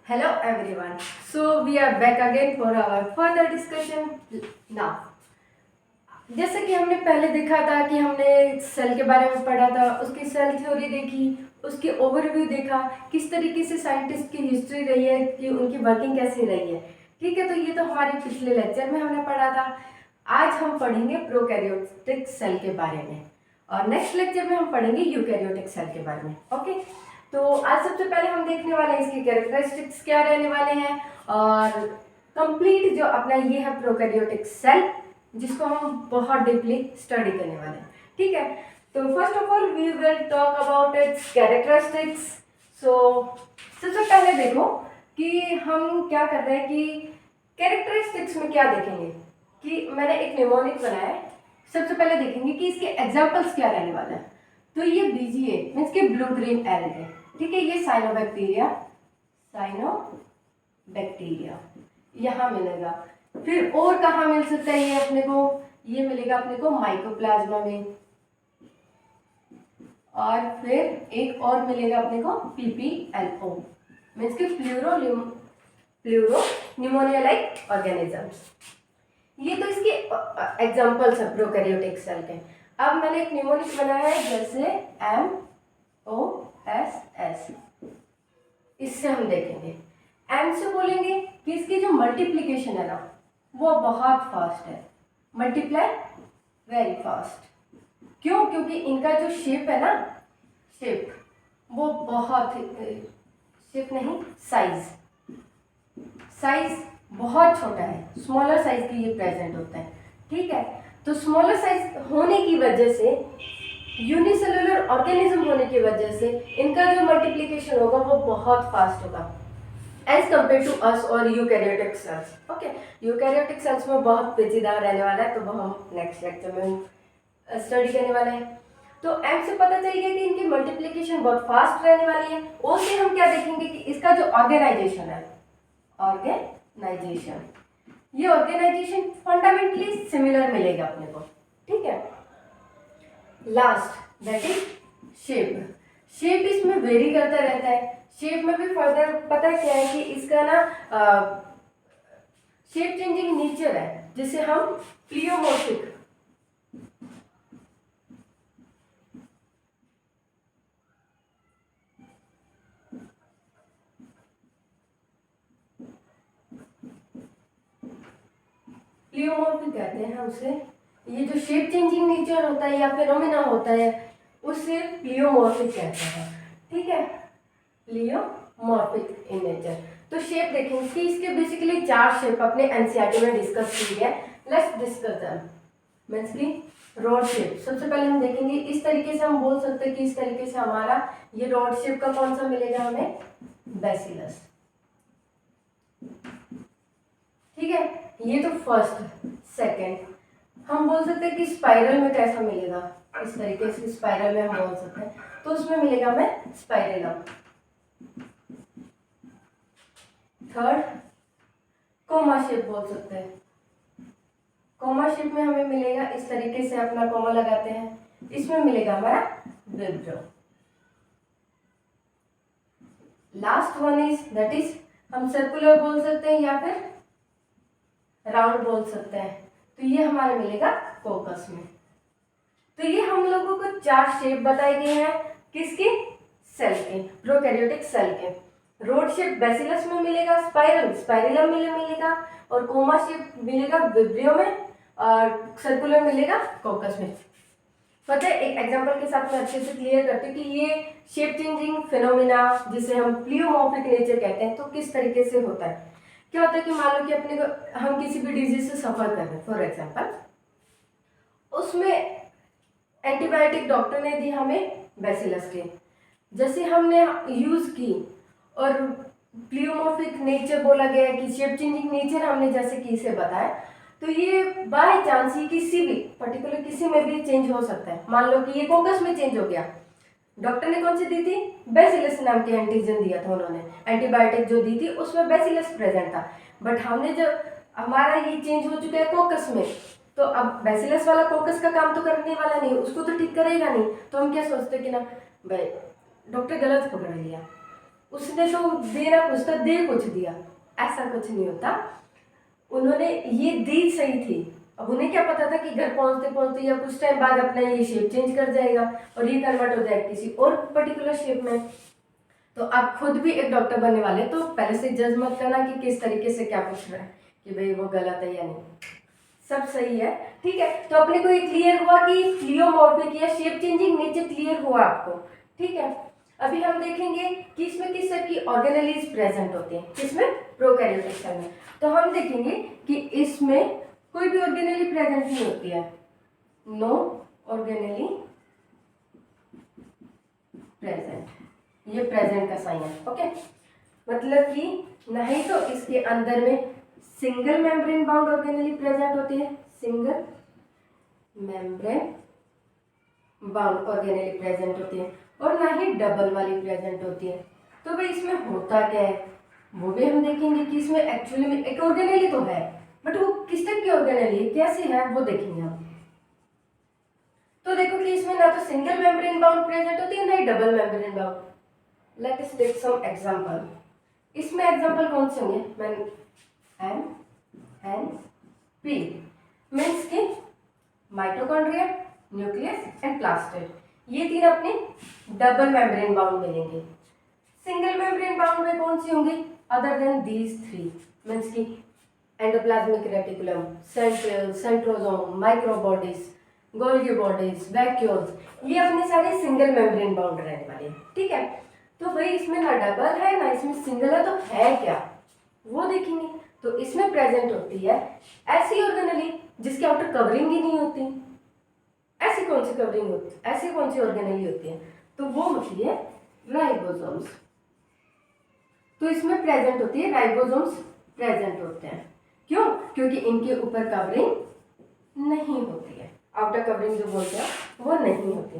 Hello everyone. So we are back again for our further discussion now. जैसे कि हमने पहले देखा था कि हमने सेल के बारे में पढ़ा था, उसकी सेल थ्योरी देखी, उसकी ओवरव्यू देखा, किस तरीके से साइंटिस्ट की हिस्ट्री रही है, कि उनकी वर्किंग कैसी रही है। ठीक है, तो ये तो हमारे पिछले लेक्चर में हमने पढ़ा था। आज हम पढ़ेंगे प्रोकैरियोटिक सेल के बारे में और नेक्स्ट लेक्चर में हम पढ़ेंगे यूकैरियोटिक सेल के बारे में। ओके, तो आज सबसे पहले हम देखने वाले हैं इसकी कैरेक्टरिस्टिक्स क्या रहने वाले हैं और कंप्लीट जो अपना ये है प्रोकैरियोटिक सेल जिसको हम बहुत डीपली स्टडी करने वाले हैं। ठीक है, तो first of all we will talk about its characteristics. So सबसे पहले देखो कि हम क्या कर रहे हैं कि कैरेक्टरिस्टिक्स में क्या देखेंगे कि मैंने एक निमोनिक बनाया है। सबसे पहले देखेंगे कि इसके एग्जाम्पल्स क्या रहने वाले हैं। तो ये बीजीए मीन्स के ब्लू ग्रीन एल्गे, ठीक है, ये साइनोबैक्टीरिया यहाँ मिलेगा। फिर और कहाँ मिल सकता है ये अपने को, ये मिलेगा अपने को माइकोप्लाज्मा में, और फिर एक और मिलेगा अपने को PPLO मीन्स के प्लूरो निमोनिया लाइक ऑर्गेनिजम्स। ये तो इसके एग्जांपल्स है प्रोकैरियोटिक सेल के। अब मैंने एक निमोनिक बनाया है जैसे MOSS, इससे हम देखेंगे। एम से बोलेंगे कि इसकी जो मल्टीप्लिकेशन है ना वो बहुत फास्ट है, मल्टीप्लाई वेरी फास्ट। क्यों? क्योंकि इनका जो शेप है ना, शेप वो बहुत शेप नहीं साइज बहुत छोटा है, स्मॉलर साइज की ये प्रेजेंट होता है। ठीक है, तो स्मॉलर साइज होने की वजह से, यूनिसेलुलर ऑर्गेनिज्म होने की वजह से इनका जो मल्टीप्लिकेशन होगा वो बहुत फास्ट होगा एज कम्पेयर टू अस और eukaryotic cells. Okay, eukaryotic cells में बहुत पेचीदा रहने वाला है, तो वो हम नेक्स्ट लेक्चर में स्टडी करने वाले हैं। तो एम से पता चल गया कि इनकी मल्टीप्लिकेशन बहुत फास्ट रहने वाली है। ओ से हम क्या देखेंगे कि इसका जो ऑर्गेनाइजेशन है, ऑर्गेनाइजेशन, ये ऑर्गेनाइजेशन फंडामेंटली सिमिलर मिलेगा अपने को। ठीक है, last that is shape. Shape इसमें वेरी करता रहता है। शेप में भी फर्दर पता क्या है कि इसका ना शेप चेंजिंग नेचर है, जिसे हम प्लियोमॉर्फिक, प्लियोमॉर्फिक कहते हैं उसे। ये जो शेप चेंजिंग नेचर होता है या फिनोमिना होता है उसे प्लियोमॉर्फिक कहते हैं। ठीक है, प्लियोमॉर्फिक इन नेचर। तो शेप देखेंगे कि इसके बेसिकली 4 शेप अपने एनसीईआरटी में डिस्कस की है। Let's discuss them. मींस की रॉड शेप सबसे पहले हम देखेंगे। इस तरीके से हम बोल सकते हैं कि इस तरीके से हमारा ये रॉड शेप का कौन सा मिलेगा हमें, बैसिलस। ठीक है, ये तो फर्स्ट। सेकंड हम बोल सकते हैं कि स्पाइरल में कैसा मिलेगा, इस तरीके से स्पाइरल में हम बोल सकते हैं, तो उसमें मिलेगा हमें स्पाइरेलम। थर्ड कोमा शेप बोल सकते हैं। कोमा शेप में हमें मिलेगा इस तरीके से, अपना कोमा लगाते हैं, इसमें मिलेगा हमारा विब्रो। Last one is that is हम सर्कुलर बोल सकते हैं या फिर राउंड बोल सकते हैं, तो ये हमारा मिलेगा कोकस में। तो ये हम लोगों को 4 शेप बताए गए हैं किसके, सेल के, प्रोकैरियोटिक सेल के। रोड शेप बैसिलस में मिलेगा, स्पाइरलम में मिलेगा, और कोमा शेप मिलेगा विब्रियो में, और सर्कुलर मिलेगा कोकस में। पता है, एक एग्जांपल के साथ मैं अच्छे से क्लियर करती हूँ कि ये शेप चेंजिंग फिनोमिना जिसे हम प्लियोमॉर्फिक नेचर कहते हैं, तो किस तरीके से होता है। क्या होता है कि मान लो कि अपने को हम किसी भी डिजीज से सफर कर रहे हैं, फॉर एग्जांपल उसमें एंटीबायोटिक डॉक्टर ने दी हमें बैसिलस के, जैसे हमने यूज की और प्लियोमॉर्फिक नेचर बोला गया कि शेप चेंजिंग नेचर हमने जैसे कि इसे बताया, तो ये बाय चांस ही किसी भी पर्टिकुलर किसी में भी चेंज हो सकता है। मान लो कि ये कोकस में चेंज हो गया, डॉक्टर ने कौन सी दी थी, बैसिलस नाम के एंटीजन दिया था उन्होंने, एंटीबायोटिक जो दी थी उसमें बैसिलस प्रेजेंट था, बट हमने जब हमारा ये चेंज हो चुका है कोकस में, तो अब बैसिलस वाला कोकस का काम तो करने वाला नहीं, उसको तो ठीक करेगा नहीं, तो हम क्या सोचते कि ना भाई डॉक्टर गलत पकड़ लिया, उसने तो देना कुछ था, दे कुछ दिया, ऐसा कुछ नहीं होता। उन्होंने ये दी सही थी, अब उन्हें क्या पता था कि घर पहुंचते पहुंचते या कुछ टाइम बाद अपना ये शेप चेंज कर जाएगा और ये कन्वर्ट हो जाएगा किसी और पर्टिकुलर शेप में। तो आप खुद भी एक डॉक्टर बनने वाले तो पहले से जज मत करना कि किस तरीके से क्या पूछ रहा है, कि भाई वो गलत है या नहीं, सब सही है। ठीक है, तो अपने को ये क्लियर हुआ कि प्लियोमॉर्फिक या शेप चेंजिंग नेचर क्लियर हुआ आपको। ठीक है, अभी हम देखेंगे कि इसमें किस टाइप की ऑर्गेनेलीज प्रेजेंट होते हैं, किसमें, प्रोकैरियोटिक सेल में। तो हम देखेंगे कि इसमें कोई भी ऑर्गेनेली प्रेजेंट नहीं होती है, नो ऑर्गेनेली प्रेजेंट, ये प्रेजेंट का साइन है। ओके, मतलब कि नहीं तो इसके अंदर में single membrane bound organelle present होती है, single membrane bound organelle present होती है, और ना ही डबल वाली प्रेजेंट होती है। तो भाई इसमें होता क्या है वो भी हम देखेंगे कि इसमें एक्चुअली में एक ऑर्गेनेली तो है, बट वो किस टाइप की ऑर्गेनेली है, कैसे है, वो देखेंगे हम। तो देखो कि इसमें ना तो सिंगल मेम्ब्रेन बाउंड प्रेजेंट होती है, ना ही double membrane bound. Let us take some example. इसमें एग्जांपल कौन से होंगे, मैं एम एन पी मीन्स के माइटोकॉन्ड्रिया, न्यूक्लियस एंड प्लास्टिड, ये तीन अपने डबल मेम्ब्रेन बाउंड मिलेंगे। सिंगल मेम्ब्रेन बाउंड में कौन सी होंगी, other than these three, means की endoplasmic reticulum, centriole, centrosome, microbodies, Golgi bodies, vacuoles, ये अपने सारे सिंगल मेम्ब्रेन बाउंड रहने वाले हैं। ठीक है, तो भाई इसमें ना डबल है ना इसमें सिंगल है, तो है क्या वो देखेंगे। तो इसमें प्रेजेंट होती है ऐसी ऑर्गेनेली जिसकी आउटर कवरिंग ही नहीं होती। ऐसी कौन सी कवरिंग होती है, ऐसी कौन सी ऑर्गेनेली होती है, तो वो होती है राइबोसोम्स। तो इसमें प्रेजेंट होती है राइबोसोम्स प्रेजेंट होते हैं। क्यों, क्योंकि इनके ऊपर कवरिंग नहीं होती है, आउटर कवरिंग जो बोलते हैं वो नहीं होती।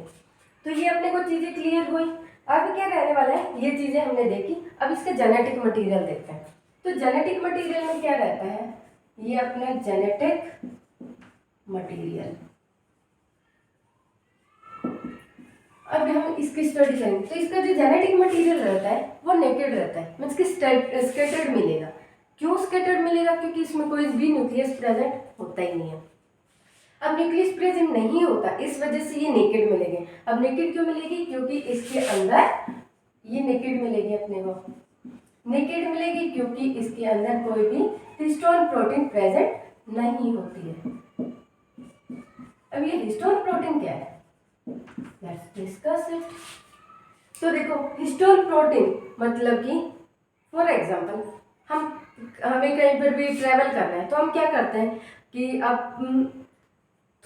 तो ये अपने को चीजें क्लियर हुई। अब क्या रहने वाला है, ये चीजें हमने देखी, अब इसका जेनेटिक मटेरियल देखते हैं। तो जेनेटिक मटेरियल में क्या रहता है, ये अपना जेनेटिक मटेरियल। अब हम इसकी स्टडी करेंगे तो इसका जो जेनेटिक मटेरियल रहता है वो नेकेड रहता है, मीन्स कि स्कैटर्ड मिलेगा। क्यों स्कैटर्ड मिलेगा, क्योंकि इसमें कोई भी न्यूक्लियस प्रेजेंट होता ही नहीं है। अब न्यूक्लियस प्रेजेंट नहीं होता, इस वजह से ये नेकेड मिलेगी। अब नेकेड क्यों मिलेगी, क्योंकि इसके अंदर ये नेकेड मिलेगी, अपने को नेकेड मिलेगी क्योंकि इसके अंदर कोई भी हिस्टोन प्रोटीन प्रेजेंट नहीं होती है। अब ये हिस्टोन प्रोटीन क्या है, लेट्स डिस्कस इट। तो देखो हिस्टोन प्रोटीन मतलब कि फॉर एग्जांपल हमें कहीं पर भी ट्रैवल करना है तो हम क्या करते हैं कि अब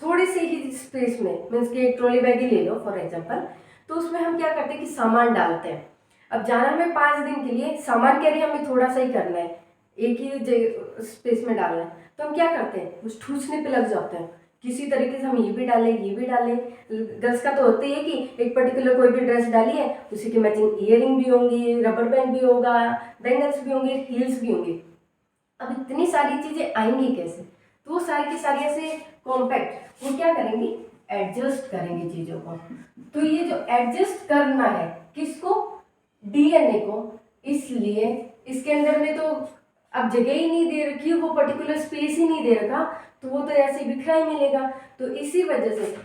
थोड़ी सी ही स्पेस में, मीन्स कि एक ट्रॉली बैग ही ले लो फॉर एग्जांपल, तो उसमें हम क्या करते हैं कि सामान डालते हैं। अब जाना हमें 5 दिन के लिए, सामान कैरी हमें थोड़ा सा ही करना है, एक ही स्पेस में डालना है, तो हम क्या करते हैं उस ठूसने पे लग जाते हैं। किसी तरीके से हम ये भी डालें ये भी डालें। गर्ल्स का तो होता ही है कि एक पर्टिकुलर कोई भी ड्रेस डाली है उसी की मैचिंग ईयरिंग भी होंगी, रबर बैंड भी होगा, बैंगल्स भी होंगे, हील्स भी होंगे। अब इतनी सारी चीजें आएंगी कैसे, तो वो सारी की सारी ऐसे कॉम्पैक्ट वो क्या करेंगी, एडजस्ट करेंगे चीजों को। तो ये जो एडजस्ट करना है किसको, डीएनए को, इसलिए इसके अंदर में तो अब जगह ही नहीं दे रखी, वो पर्टिकुलर स्पेस ही नहीं दे रखा, तो वो तो ऐसे बिखरा ही मिलेगा। तो इसी वजह से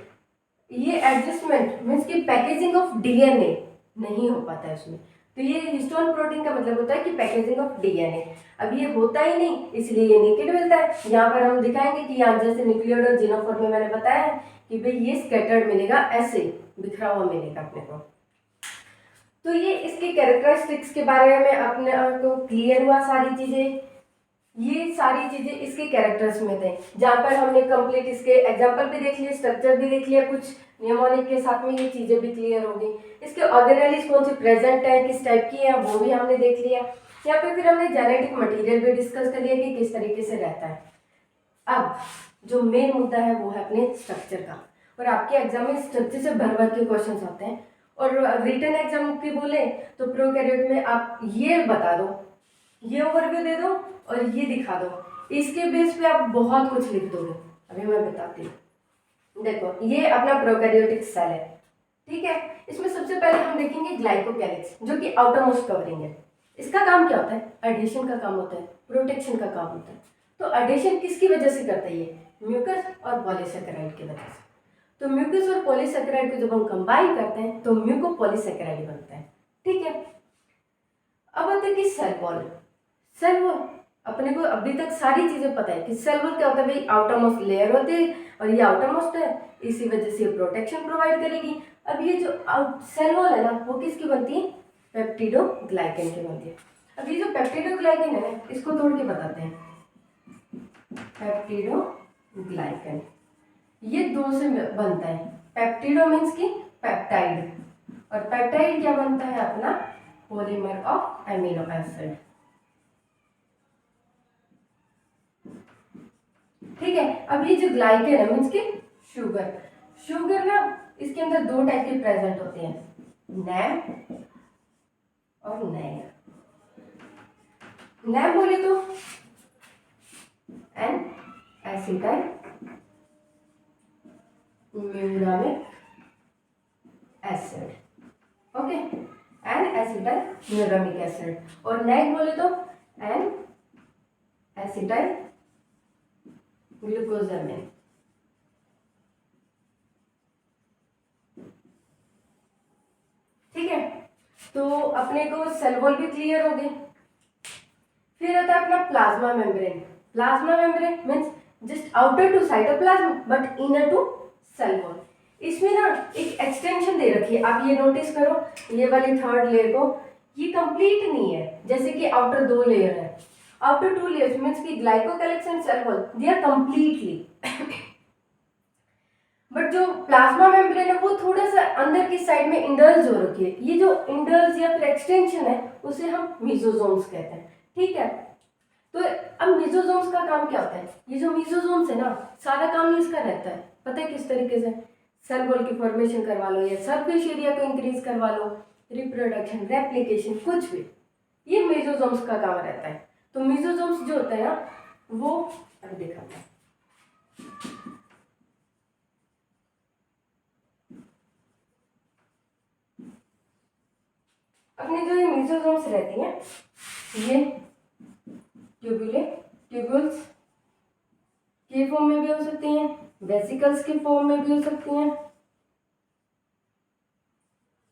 ये एडजस्टमेंट मीन्स की पैकेजिंग ऑफ डीएनए नहीं हो पाता है उसमें। तो ये हिस्टोन प्रोटीन का मतलब होता है कि पैकेजिंग ऑफ डीएनए। अब ये होता ही नहीं, इसलिए ये नेकेड मिलता है। यहाँ पर हम दिखाएंगे कि यहाँ जैसे न्यूक्लियोइड और जिनोफॉर्म में मैंने बताया है कि भाई ये स्कैटर्ड मिलेगा, ऐसे बिखरा हुआ मिलेगा अपने को। तो ये इसके कैरेक्टरिस्टिक्स के बारे में अपने को क्लियर हुआ सारी चीजें। ये सारी चीजें इसके कैरेक्टर्स में थे, जहाँ पर हमने कंप्लीट इसके एग्जांपल भी देख लिए, स्ट्रक्चर भी देख लिया, कुछ नियमोनिक के साथ में ये चीजें भी क्लियर हो गई। इसके ऑर्गेनेलीज कौन सी प्रेजेंट है, किस टाइप की है, वो भी हमने देख लिया। यहाँ पे फिर हमने जेनेटिक मटेरियल भी डिस्कस कर लिया कि किस तरीके से रहता है। अब जो मेन मुद्दा है वो है अपने स्ट्रक्चर का, और आपके एग्जाम में स्ट्रक्चर से भर भर के क्वेश्चन आते हैं। और रिटन एग्जाम की बोले तो प्रोकैरियोट में आप ये बता दो, ये ओवरव्यू दे दो और ये दिखा दो, इसके बेस पे आप बहुत कुछ लिख दोगे। अभी मैं बताती हूँ। देखो ये अपना प्रोकैरियोटिक सेल है, ठीक है। इसमें सबसे पहले हम देखेंगे देखेंगे ग्लाइकोकैलिक्स, जो कि आउटर मोस्ट कवरिंग है। इसका काम क्या होता है? एडिशन का काम होता है, प्रोटेक्शन का काम होता है। तो एडिशन किसकी वजह से करता है? ये म्यूकस और पॉलीसेकेराइड की वजह से। तो म्यूकस और पॉलीसेकेराइड को जब हम कंबाइन करते हैं तो म्यूकोपॉलीसेकेराइड बनता है। ठीक है, अब आते हैं कि सेल वॉल। सेल वॉल अपने को अभी तक सारी चीजें पता है कि सेल वॉल क्या होता है भाई, आउटर मोस्ट लेयर होती है और ये आउटर मोस्ट है, इसी वजह से प्रोटेक्शन प्रोवाइड करेगी। अब ये जो सेल वॉल है ना, वो किसकी बनती है? पेप्टिडोग्लाइकन की बनती है। अब ये जो पेप्टिडोग्लाइकन है ना, इसको तोड़ के बताते हैं। पेप्टिडोग्लाइकन ये दो से बनता है। पेप्टिडो मीन्स की पेप्टाइड, और पेप्टाइड क्या बनता है? अपना पॉलीमर ऑफ एमिनो एसिड। ठीक है, अब ये जो ग्लाइकन है मीन्स की शुगर। शुगर ना, इसके अंदर दो टाइप के प्रेजेंट होते हैं, नैम और नैग। नैम बोले तो N acetyl muramic acid. Okay, N acetyl muramic acid. और नैग बोले तो एन एसिटाइल ग्लूकोजामिन। ठीक है, तो अपने को सेल वॉल भी क्लियर हो गई। फिर आता है अपना plasma membrane. Plasma membrane means just outer to cytoplasm but inner to cell wall. इसमें ना एक एक्सटेंशन दे रखी है, आप ये नोटिस करो, ये वाली थर्ड लेयर को, ये कंप्लीट नहीं है। जैसे कि आउटर दो लेयर है, आउटर टू लेयर्स मीन्स की glycocalyx and cell wall they are completely but जो प्लाज्मा मेम्ब्रेन है वो थोड़ा सा अंदर की साइड में इंडल्ज हो रखी है। ये जो इंडल्ज या फिर एक्सटेंशन है उसे हम मीसोसोम्स कहते हैं। ठीक है, तो अब मीसोसोम्स का काम क्या होता है? ये जो मीसोसोम्स है ना, सारा काम इसका रहता है, पता है किस तरीके से? सेल वॉल की फॉर्मेशन करवा लो, या सरफेस एरिया को इंक्रीज करवा लो, रिप्रोडक्शन, रेप्लिकेशन, कुछ भी, ये मीसोसोम्स का काम रहता है। तो मीसोसोम्स जो होता है ना, वो अब दिखाता है। अपनी जो ये मीसोसोम्स रहती हैं, ये ट्यूब्यूल्स के फॉर्म में भी हो सकती हैं, वेसिकल्स के फॉर्म में भी हो सकती हैं,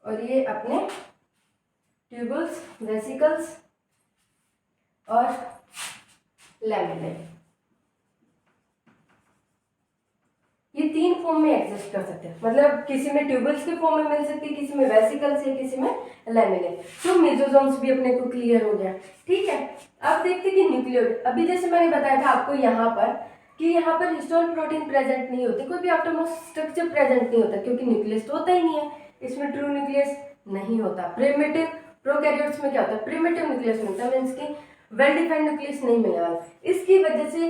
और ये अपने ट्यूब्यूल्स, वेसिकल्स और लैमेले, ये तीन फॉर्म में एग्जिस्ट कर सकते हैं। मतलब किसी में ट्यूबल्स के फॉर्म में मिल सकती है, किसी में वेसिकल्स है, किसी में लैमेले। तो मेसोसोम्स भी अपने को क्लियर हो गया। ठीक है, अब देखते हैं कि न्यूक्लियोइड। अभी जैसे मैंने बताया था आपको यहाँ पर कि यहाँ पर हिस्टोन प्रोटीन प्रेजेंट नहीं होते, कोई भी आटोमोस्ट स्ट्रक्चर प्रेजेंट नहीं होता, क्योंकि न्यूक्लियस तो होता ही नहीं है, इसमें ट्रू न्यूक्लियस नहीं होता। प्रिमिटिव प्रोकैरियोट्स में क्या होता है? प्रिमिटिव न्यूक्लियस मिलता है, मीन्स की वेल डिफाइंड न्यूक्लियस नहीं मिलेगा। इसकी वजह से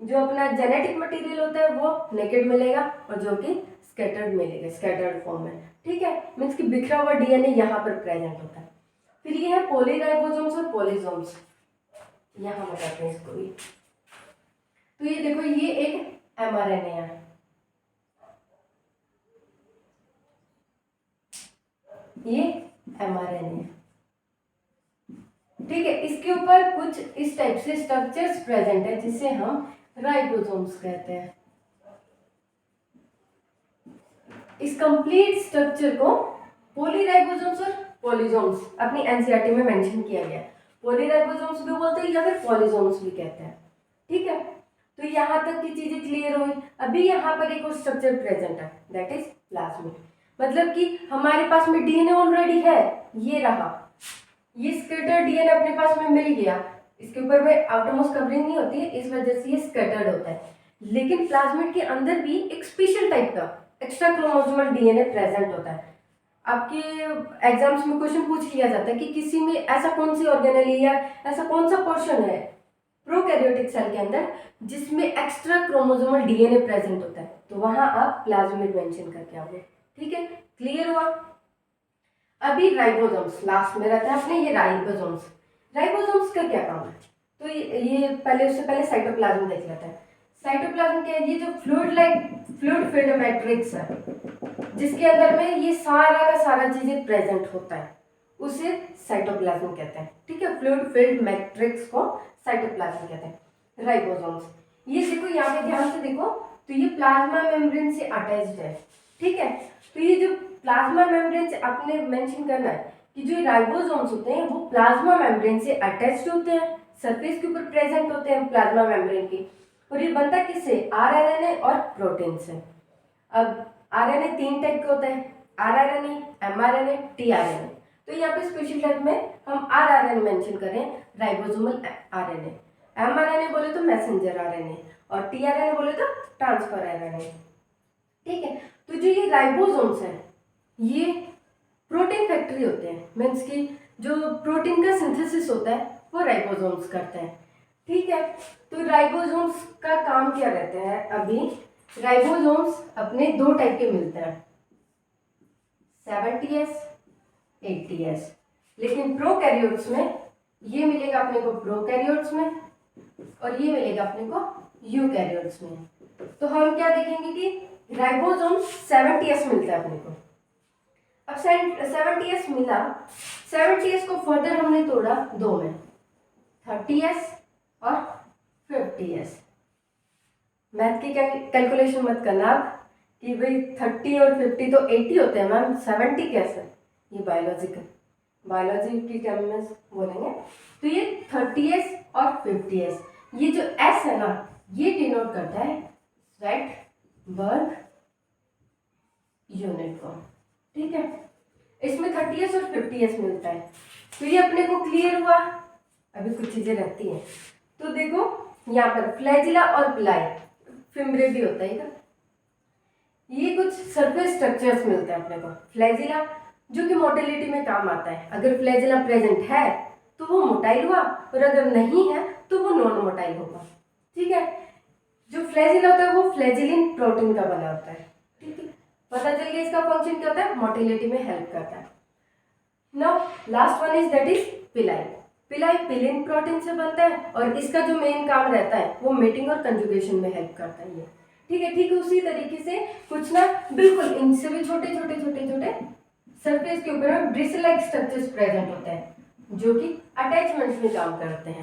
जो अपना जेनेटिक मटेरियल होता है वो नेकेड मिलेगा, और जो कि स्कैटर्ड मिलेगा, स्कैटर्ड फॉर्म में। ठीक है, मीन्स कि बिखरा हुआ डीएनए यहाँ पर प्रेजेंट होता है। फिर ये है पॉलीराइबोसोम्स और पॉलीसोम्स, यहाँ बताते हैं इसको भी। तो ये देखो, ये एक एमआरएनए है, ये एमआरएनए है। ठीक है, इसके ऊपर कुछ इस टाइप से स्ट्रक्चर्स प्रेजेंट है जिसे हम राइबोसोम्स कहते हैं। इस कंप्लीट स्ट्रक्चर को पॉलीराइबोसोम्स और पॉलीसोम्स अपनी एनसीईआरटी में मेंशन किया गया है। पॉलीराइबोसोम्स भी बोलते हैं या फिर पॉलीसोम्स भी कहते हैं। ठीक है, तो यहाँ तक की चीजें क्लियर हुई। अभी यहाँ पर एक और स्ट्रक्चर प्रेजेंट है, दैट इज प्लाज्मिड। मतलब कि हमारे पास में डीएनए ऑलरेडी है, ये रहा, ये स्कैटर्ड डीएनए अपने पास में मिल गया, इसके ऊपर में आउटरमोस्ट कवरिंग नहीं होती है, इस वजह से ये स्कैटर्ड होता है। लेकिन प्लाज्मिड के अंदर भी एक स्पेशल टाइप का एक्स्ट्रा क्रोमोसोमल डीएनए प्रेजेंट होता है। आपके एग्जाम्स में क्वेश्चन पूछ लिया जाता है कि किसी में ऐसा कौन सी ऑर्गेनेल या ऐसा कौन सा पोर्शन है प्रोकैरियोटिक सेल के अंदर जिसमें एक्स्ट्रा क्रोमोसोमल डीएनए प्रेजेंट होता है, तो वहां आप प्लाज्मिड मेंशन करके आओगे। ठीक है, क्लियर हुआ? अभी राइबोसोम्स लास्ट में रहता है अपने, ये राइबोसोम्स। राइबोसोम्स का क्या काम है? तो ये पहले, उससे पहले साइटोप्लाज्म देख लेते हैं। साइटोप्लाज्म क्या है? ये जो फ्लूइड फिल्ड मैट्रिक्स है जिसके अंदर में ये सारा का सारा चीजें प्रेजेंट होता है, उसे साइटोप्लाज्म कहते हैं। ठीक है, फ्लूइड फिल्ड मैट्रिक्स को साइटोप्लाज्म कहते हैं। राइबोसोम्स, ये देखो यहाँ पे ध्यान से देखो, तो ये प्लाज्मा मेम्ब्रेन से अटैच्ड है। ठीक है, तो ये जो प्लाज्मा मेम्ब्रेन से आपने मेंशन करना है कि जो राइबोसोम्स होते हैं वो प्लाज्मा मेम्ब्रेन से अटैच्ड होते हैं, सरफेस के ऊपर प्रेजेंट होते हैं प्लाज्मा मेम्ब्रेन की। और ये बनता किससे? आरएनए और प्रोटीन से। अब आरएनए 3 टाइप के होते हैं, आरआरएनए, एमआरएनए, टीआरएनए। तो यहाँ पे स्पेशल टाइप में हम आरआरएनए मेंशन करें, राइबोसोमल आरएनए। एमआरएनए बोले तो मैसेंजर आरएनए, और टीआरएनए बोले तो ट्रांसफर आरएनए। ठीक है, तो जो ये राइबोसोम्स हैं ये प्रोटीन फैक्ट्री होते हैं, मीन्स कि जो प्रोटीन का सिंथेसिस होता है वो राइबोसोम्स करते हैं। ठीक है, तो राइबोसोम्स का काम क्या रहता है? अभी राइबोसोम्स अपने 2 टाइप के मिलते हैं, 70S 80S। लेकिन प्रोकैरियोट्स में ये मिलेगा अपने को प्रोकैरियोट्स में, और ये मिलेगा अपने को यूकैरियोट्स में। तो हम क्या देखेंगे कि राइबोसोम्स 70S मिलता है अपने को। अब 70S मिला, 70S को फर्दर हमने तोड़ा 2 में, 30S और 50S। मैथ की कैलकुलेशन मत करना आप कि भाई 30 और 50 तो 80 होते हैं मैम, 70 कैसे? ये बायोलॉजी की टर्म में बोलेंगे। तो ये 30S और 50S, ये जो S है ना ये डिनोट करता है रैटबर्ग यूनिट को। ठीक है, इसमें 30S और 50S मिलता है। तो ये अपने को क्लियर हुआ। अभी कुछ चीजें रहती हैं, तो देखो यहाँ पर फ्लैजिला और पिलाई, फिम्ब्रे भी होता है क्या? ये कुछ सरफेस स्ट्रक्चर्स मिलते हैं अपने को। फ्लैजिला जो कि मोटिलिटी में काम आता है, अगर फ्लैजिला प्रेजेंट है तो वो मोटाइल हुआ, और अगर नहीं है तो वो नॉन मोटाइल होगा। ठीक है, जो फ्लैजिला होता है वो फ्लैजिलिन प्रोटीन का बना होता है। ठीक है, पता चल गया इसका फंक्शन क्या होता है, मोटिलिटी में हेल्प करता है। Now last one is that is पिलाई। पिलाई पिलिन प्रोटीन से बनता है, और इसका जो मेन काम रहता है वो मेटिंग और कंजुगेशन में हेल्प करता है ये। ठीक है, उसी तरीके से कुछ ना बिल्कुल इनसे भी छोटे छोटे सरफेस के ऊपर ब्रिसल लाइक स्ट्रक्चर्स प्रेजेंट होते हैं जो कि अटैचमेंट्स में काम करते हैं।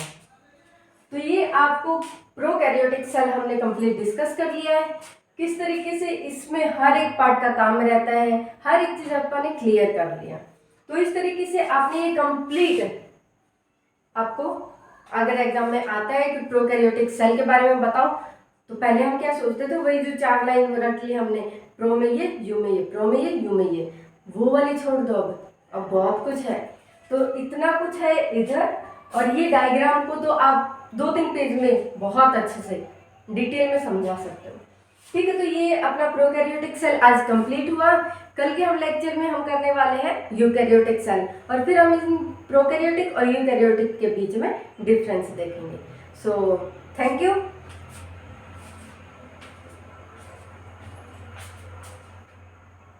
तो ये आपको प्रोकैरियोटिक सेल हमने कंप्लीट डिस्कस कर लिया है, किस तरीके से इसमें हर एक पार्ट का काम रहता है, हर एक चीज आपने क्लियर कर लिया। तो इस तरीके से आपने ये कंप्लीट, आपको अगर एग्जाम में आता है कि प्रोकैरियोटिक सेल के बारे में बताओ, तो पहले हम क्या सोचते थे, वही जो 4 लाइन रट ली हमने, प्रो में ये, यू में ये, प्रो में ये, यू में ये, वो वाली छोड़ दो। अब बहुत कुछ है, तो इतना कुछ है इधर, और ये डायग्राम को तो आप 2-3 पेज में बहुत अच्छे से डिटेल में समझा सकते हो। ठीक है, तो ये अपना प्रोकैरियोटिक सेल आज कंप्लीट हुआ। कल के हम लेक्चर में हम करने वाले हैं यूकैरियोटिक सेल, और फिर हम इन प्रोकैरियोटिक और यूकैरियोटिक के बीच में डिफरेंस देखेंगे। So thank you.